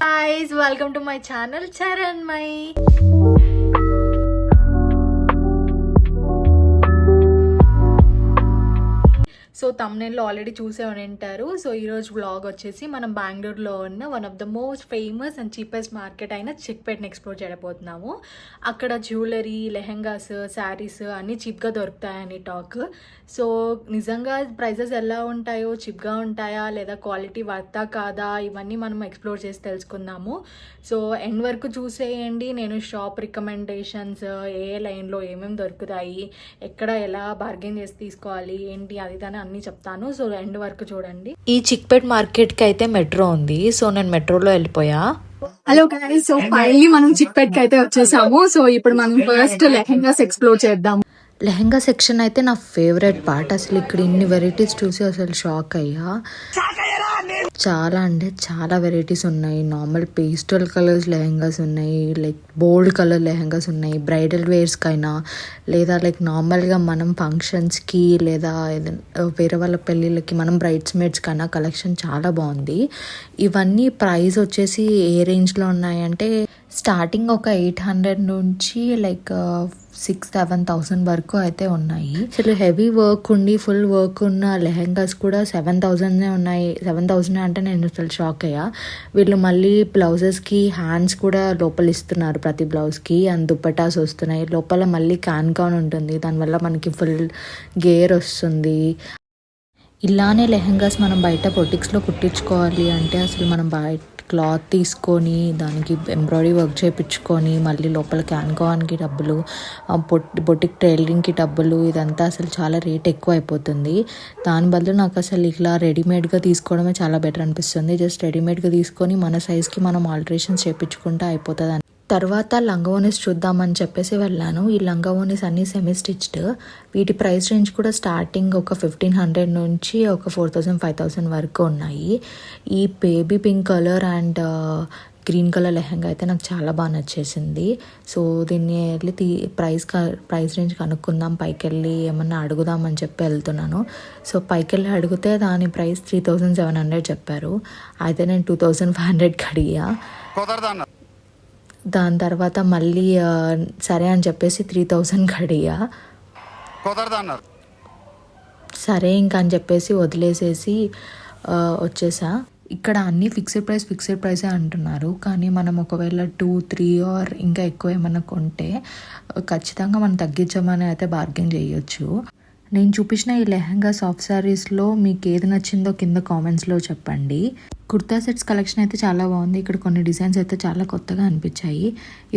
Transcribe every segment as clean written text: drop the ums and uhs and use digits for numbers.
guys, welcome to my channel Charanmay. So తమ్నైల్లో already చూసే ఉంటారు. సో ఈరోజు వ్లాగ్ వచ్చేసి మనం బెంగళూరులో ఉన్న one of the most famous and cheapest market అయిన చిక్పేట్ని ఎక్స్ప్లోర్ చేయబోతున్నాము. అక్కడ జ్యువెలరీ, లెహెంగాస్, శారీస్ అన్నీ చీప్గా దొరుకుతాయని టాక్. సో నిజంగా ప్రైజెస్ ఎలా ఉంటాయో, చీప్గా ఉంటాయా లేదా క్వాలిటీ వర్తా కాదా, ఇవన్నీ మనం ఎక్స్ప్లోర్ చేసి తెలుసుకుందాము. సో ఎండ్ వరకు చూసేయండి. నేను షాప్ రికమెండేషన్స్, ఏ లైన్లో ఏమేమి దొరుకుతాయి, ఎక్కడ ఎలా బార్గెన్ చేసి తీసుకోవాలి, ఏంటి అది దాని అన్ని చెప్తాను. సో ఎండ్ వరకు చూడండి. ఈ చిక్పేట్ మార్కెట్ కి అయితే మెట్రో ఉంది. సో నేను మెట్రోలో వెళ్ళిపోయా. హలో గైస్, సో ఫైనల్లీ మనం చిక్పేట్ కి అయితే వచ్చేసాము. సో ఇప్పుడు మనం ఫస్ట్ లెహెంగాస్ ఎక్స్ప్లోర్ చేద్దాం. లెహెంగా సెక్షన్ అయితే నా ఫేవరెట్ పార్ట్. అసలు ఇక్కడ ఇన్ని వెరైటీస్ చూసి అసలు షాక్ అయ్యా. చాలా అంటే చాలా వెరైటీస్ ఉన్నాయి. నార్మల్ పేస్టల్ కలర్స్ లెహెంగాస్ ఉన్నాయి, లైక్ బోల్డ్ కలర్ లెహెంగాస్ ఉన్నాయి. బ్రైడల్ వేర్స్కైనా లేదా లైక్ నార్మల్గా మనం ఫంక్షన్స్కి లేదా వేరే వాళ్ళ పెళ్ళిళ్ళకి మనం బ్రైడ్స్ మేడ్స్కైనా కలెక్షన్ చాలా బాగుంది. ఇవన్నీ ప్రైస్ వచ్చేసి ఏ రేంజ్లో ఉన్నాయంటే స్టార్టింగ్ ఒక 800 నుంచి లైక్ 6,000-7,000 వరకు అయితే ఉన్నాయి. అసలు హెవీ వర్క్ ఉండి ఫుల్ వర్క్ ఉన్న లెహెంగాస్ కూడా 7,000 ఉన్నాయి. 7,000 అంటే నేను అసలు షాక్ అయ్యా. వీళ్ళు మళ్ళీ బ్లౌజెస్కి హ్యాండ్స్ కూడా లోపల ఇస్తున్నారు, ప్రతి బ్లౌజ్కి. అండ్ దుపటాస్ వస్తున్నాయి. లోపల మళ్ళీ క్యాన్ ఉంటుంది, దానివల్ల మనకి ఫుల్ గేర్ వస్తుంది. ఇలానే లెహెంగాస్ మనం బయట బొటిక్స్లో కుట్టించుకోవాలి అంటే అసలు మనం బయట క్లాత్ తీసుకొని దానికి ఎంబ్రాయిడరీ వర్క్ చేయించుకొని మళ్ళీ లోపల క్యాన్కాన్కి డబ్బులు, బొటిక్ టైలరింగ్కి డబ్బులు, ఇదంతా అసలు చాలా రేట్ ఎక్కువ అయిపోతుంది. దాని బదులు నాకు అసలు ఇలా రెడీమేడ్గా తీసుకోవడమే చాలా బెటర్ అనిపిస్తుంది. జస్ట్ రెడీమేడ్గా తీసుకొని మన సైజ్కి మనం ఆల్టరేషన్స్ చేయించుకుంటే అయిపోతుంది. తర్వాత లంగావోనీస్ చూద్దామని చెప్పేసి వెళ్ళాను. ఈ లంగావోనీస్ అన్నీ సెమీ స్టిచ్డ్. వీటి ప్రైస్ రేంజ్ కూడా స్టార్టింగ్ ఒక 1,500 నుంచి ఒక 4,000-5,000 వరకు ఉన్నాయి. ఈ baby pink colour and green colour lehenga అయితే నాకు చాలా బాగా నచ్చేసింది. సో దీన్ని వెళ్ళి ప్రైస్ రేంజ్ కనుక్కుందాం, పైకి వెళ్ళి ఏమన్నా అడుగుదామని చెప్పి వెళ్తున్నాను. సో పైకి వెళ్ళి అడిగితే దాని ప్రైస్ 3,700 చెప్పారు. అయితే నేను 2,500కి అడిగా. దాని తర్వాత మళ్ళీ సరే అని చెప్పేసి 3,000కి అడిగా. సరే ఇంకా అని చెప్పేసి వదిలేసేసి వచ్చేసా. ఇక్కడ అన్నీ ఫిక్స్డ్ ప్రైసే అంటున్నారు. కానీ మనం ఒకవేళ 2-3 ఆర్ ఇంకా ఎక్కువ ఏమన్నా కొంటే ఖచ్చితంగా మనం తగ్గించమని అయితే బార్గెన్ చేయొచ్చు. నేను చూపించిన ఈ లెహంగా సాఫ్ట్ శారీస్లో మీకు ఏది నచ్చిందో కింద కామెంట్స్లో చెప్పండి. కుర్తా సెట్స్ కలెక్షన్ అయితే చాలా బాగుంది. ఇక్కడ కొన్ని డిజైన్స్ అయితే చాలా కొత్తగా అనిపించాయి.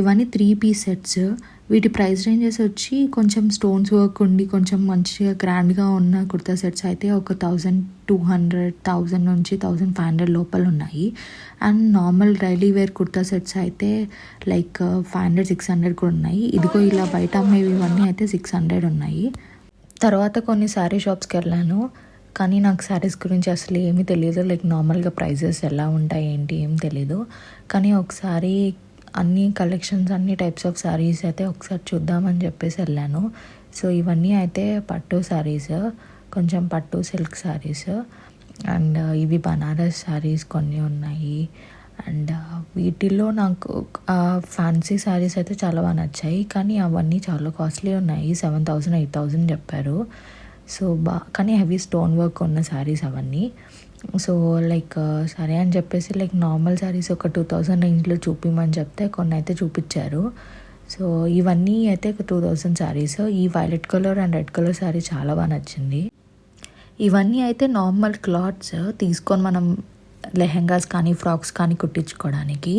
ఇవన్నీ 3 పీస్ సెట్స్. వీటి ప్రైస్ రేంజెస్ వచ్చి కొంచెం స్టోన్స్ వర్క్ ఉండి కొంచెం మంచిగా గ్రాండ్గా ఉన్న కుర్తా సెట్స్ అయితే ఒక 1,200 నుంచి 1,500 లోపల ఉన్నాయి. And normal daily wear kurta sets అయితే లైక్ 500-600 కూడా ఉన్నాయి. ఇదిగో ఇలా బయట అమ్మేవి ఇవన్నీ అయితే 600 ఉన్నాయి. తర్వాత కొన్ని శారీ షాప్స్కి వెళ్ళాను. కానీ నాకు శారీస్ గురించి అసలు ఏమీ తెలియదు. లైక్ నార్మల్గా ప్రైజెస్ ఎలా ఉంటాయి ఏంటి ఏం తెలీదు. కానీ ఒకసారి అన్ని కలెక్షన్స్, అన్ని టైప్స్ ఆఫ్ శారీస్ అయితే ఒకసారి చూద్దామని చెప్పేసి వెళ్ళాను. సో ఇవన్నీ అయితే పట్టు శారీస్, కొంచెం పట్టు సిల్క్ శారీస్ అండ్ ఇవి బనారస్ శారీస్ కొన్ని ఉన్నాయి. అండ్ వీటిల్లో నాకు ఫ్యాన్సీ శారీస్ అయితే చాలా బాగా నచ్చాయి. కానీ అవన్నీ చాలా కాస్ట్లీ ఉన్నాయి. 7,000-8,000 చెప్పారు. సో కానీ హెవీ స్టోన్ వర్క్ ఉన్న శారీస్ అవన్నీ. సో లైక్ సరే అని చెప్పేసి లైక్ నార్మల్ శారీస్ ఒక 2,000 రేంజ్లో చూపించమని చెప్తే కొన్ని అయితే చూపించారు. సో ఇవన్నీ అయితే 2,000 శారీస్. ఈ violet colour and red colour sari చాలా బాగా నచ్చింది. ఇవన్నీ అయితే నార్మల్ క్లాత్స్ తీసుకొని మనం లెహెంగాస్ కానీ ఫ్రాక్స్ కానీ కుట్టించుకోవడానికి.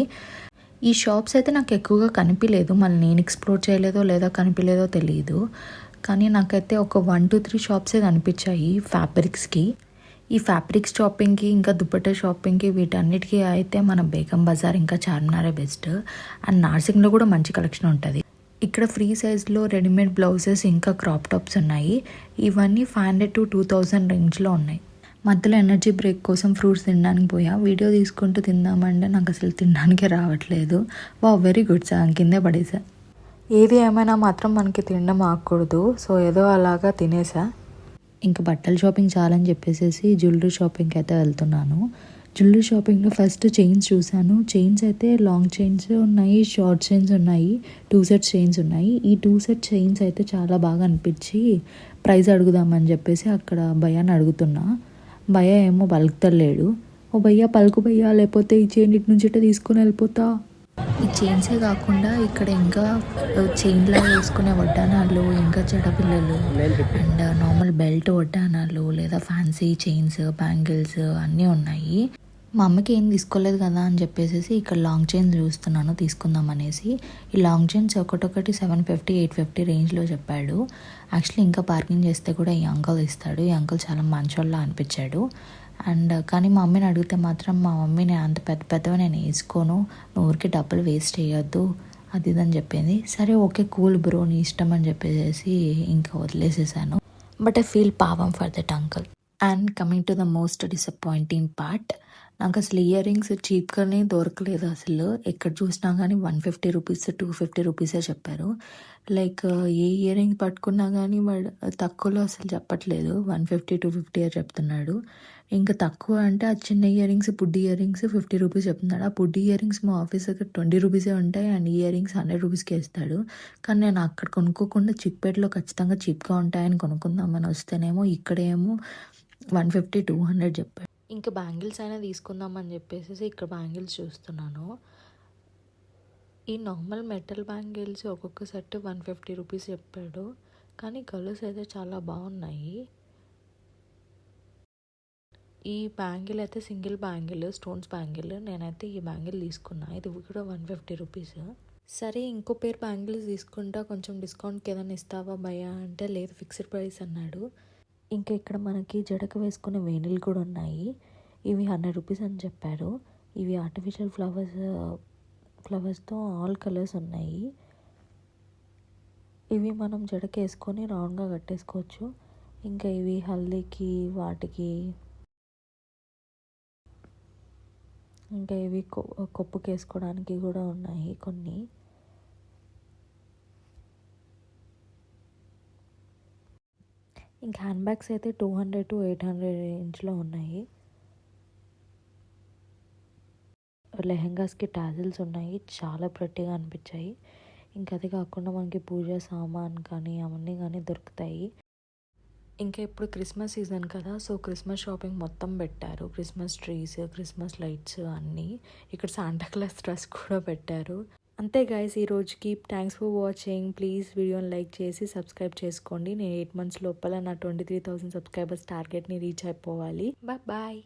ఈ షాప్స్ అయితే నాకు ఎక్కువగా కనిపించలేదు. మళ్ళీ నేను ఎక్స్ప్లోర్ చేయలేదో లేదా కనిపించలేదో తెలియదు. కానీ నాకైతే ఒక 1-3 షాప్సే కనిపించాయి ఫ్యాబ్రిక్స్కి. ఈ ఫ్యాబ్రిక్స్ షాపింగ్కి ఇంకా దుపట్టా షాపింగ్కి వీటన్నిటికీ అయితే మన బేగం బజార్ ఇంకా చార్మినారే బెస్ట్. అండ్ నార్సింగ్లో కూడా మంచి కలెక్షన్ ఉంటుంది. ఇక్కడ ఫ్రీ సైజ్లో రెడీమేడ్ బ్లౌజెస్ ఇంకా క్రాప్ టాప్స్ ఉన్నాయి. ఇవన్నీ 500-2,000 రేంజ్లో ఉన్నాయి. మధ్యలో ఎనర్జీ బ్రేక్ కోసం ఫ్రూట్స్ తినడానికి పోయా. వీడియో తీసుకుంటూ తిందామంటే నాకు అసలు తినడానికే రావట్లేదు. వెరీ గుడ్ సార్, కిందే పడేసా. ఏది ఏమైనా మాత్రం మనకి తినడం ఆగకూడదు. సో ఏదో అలాగా తినేసా. ఇంకా బట్టల షాపింగ్ చాలని చెప్పేసి జ్యువెలరీ షాపింగ్కి అయితే వెళ్తున్నాను. జ్యువెలరీ షాపింగ్లో ఫస్ట్ చైన్స్ చూసాను. చైన్స్ అయితే లాంగ్ చైన్స్ ఉన్నాయి, షార్ట్ చైన్స్ ఉన్నాయి, 2 సెట్ చైన్స్ ఉన్నాయి. ఈ 2 సెట్ చైన్స్ అయితే చాలా బాగా అనిపించి ప్రైస్ అడుగుదామని చెప్పేసి అక్కడ భయ్యాని అడుగుతున్నా. భయ్య ఏమో పలుకుతలేడు. ఓ భయ్య పలుకు భయ్య, లేకపోతే ఈ చైన్ ఇటు నుంచి ఇట్లా తీసుకొని వెళ్ళిపోతా. ఈ చైన్సే కాకుండా ఇక్కడ ఇంకా చైన్లా వేసుకునే వడ్డానాలు, ఇంకా జడపిల్లలు అండ్ నార్మల్ బెల్ట్ వడ్డానాలు లేదా ఫ్యాన్సీ చైన్స్, బ్యాంగిల్స్ అన్నీ ఉన్నాయి. మా అమ్మకి ఏం తీసుకోలేదు కదా అని చెప్పేసి ఇక్కడ లాంగ్ చైన్స్ చూస్తున్నాను తీసుకుందాం అనేసి. ఈ లాంగ్ చైన్స్ ఒకటొకటి 750, 850 రేంజ్లో చెప్పాడు. యాక్చువల్లీ ఇంకా పార్కింగ్ చేస్తే కూడా ఈ అంకుల్ ఇస్తాడు. ఈ అంకుల్ చాలా మంచోళ్ళ అనిపించాడు. అండ్ కానీ మా మమ్మీని అడిగితే మాత్రం మా మమ్మీని అంత పెద్ద పెద్దవి నేను వేసుకోను, నువ్వు ఊరికి డబ్బులు వేస్ట్ చేయొద్దు అది ఇదని చెప్పింది. సరే ఓకే కూల్ బ్రో నీ ఇష్టం అని చెప్పేసి ఇంకా వదిలేసేసాను. బట్ ఐ ఫీల్ పావం for that uncle. And coming to the most disappointing part, నాకు అసలు ఇయర్ రింగ్స్ చీప్గానే దొరకలేదు. అసలు ఎక్కడ చూసినా కానీ 150 రూపీస్, 250 రూపీసే చెప్పారు. లైక్ ఏ ఇయర్ రింగ్స్ పట్టుకున్నా కానీ వాడు తక్కువలో అసలు చెప్పట్లేదు, 150, 250 చెప్తున్నాడు. ఇంకా తక్కువ అంటే ఆ చిన్న ఇయర్ రింగ్స్, పుడ్డి ఇయర్ రింగ్స్ 50 రూపీస్ చెప్తున్నాడు. ఆ పుడ్డి ఇయర్ రింగ్స్ మా ఆఫీస్ దగ్గర 20 రూపీసే ఉంటాయి అండ్ ఇయర్ రింగ్స్ 100 రూపీస్కి ఇస్తాడు. కానీ నేను అక్కడ కొనుక్కోకుండా చిక్పేటలో ఖచ్చితంగా చీప్గా ఉంటాయని కొనుక్కుందామని వస్తేనేమో ఇక్కడేమో 150, 200 చెప్పాడు. ఇంకా బ్యాంగిల్స్ అయినా తీసుకుందామని చెప్పేసి ఇక్కడ బ్యాంగిల్స్ చూస్తున్నాను. ఈ నార్మల్ మెటల్ బ్యాంగిల్స్ ఒక్కొక్క సెట్ 150 రూపీస్ చెప్పాడు. కానీ కలర్స్ అయితే చాలా బాగున్నాయి. ఈ బ్యాంగిల్ అయితే సింగిల్ బ్యాంగిల్, స్టోన్స్ బ్యాంగిల్. నేనైతే ఈ బ్యాంగిల్ తీసుకున్నా, ఇది కూడా 150 రూపీస్. సరే ఇంకో పేరు బ్యాంగిల్స్ తీసుకుంటా, కొంచెం డిస్కౌంట్కి ఏదైనా ఇస్తావా భయ్యా అంటే లేదు ఫిక్స్డ్ ప్రైస్ అన్నాడు. ఇంకా ఇక్కడ మనకి జడకు వేసుకునే వేణులు కూడా ఉన్నాయి. ఇవి 100 రూపీస్ అని చెప్పారు. ఇవి ఆర్టిఫిషియల్ ఫ్లవర్స్తో ఆల్ కలర్స్ ఉన్నాయి. ఇవి మనం జడకు వేసుకొని రౌండ్గా కట్టేసుకోవచ్చు. ఇంకా ఇవి హల్దీకి వాటికి, ఇంకా ఇవి కొప్పుకి వేసుకోవడానికి కూడా ఉన్నాయి కొన్ని. ఇంకా హ్యాండ్ బ్యాగ్స్ అయితే 200 to 800 రేంజ్లో ఉన్నాయి. లెహెంగాస్కి టాజిల్స్ ఉన్నాయి, చాలా ప్రెట్టిగా అనిపించాయి. ఇంకా అది కాకుండా మనకి పూజ సామాన్ కానీ అవన్నీ కానీ దొరుకుతాయి. ఇంకా ఇప్పుడు క్రిస్మస్ సీజన్ కదా, సో క్రిస్మస్ షాపింగ్ మొత్తం పెట్టారు. క్రిస్మస్ ట్రీస్, క్రిస్మస్ లైట్స్ అన్నీ. ఇక్కడ శాంటాక్లాస్ డ్రెస్ కూడా పెట్టారు. అంతే గైస్ ఈ రోజుకి. Thanks for watching. ప్లీజ్ వీడియోని లైక్ చేసి సబ్స్క్రైబ్ చేసుకోండి. నేను 8 months లోపల నా 23,000 సబ్స్క్రైబర్స్ టార్గెట్ని రీచ్ అయిపోవాలి. బాయ్.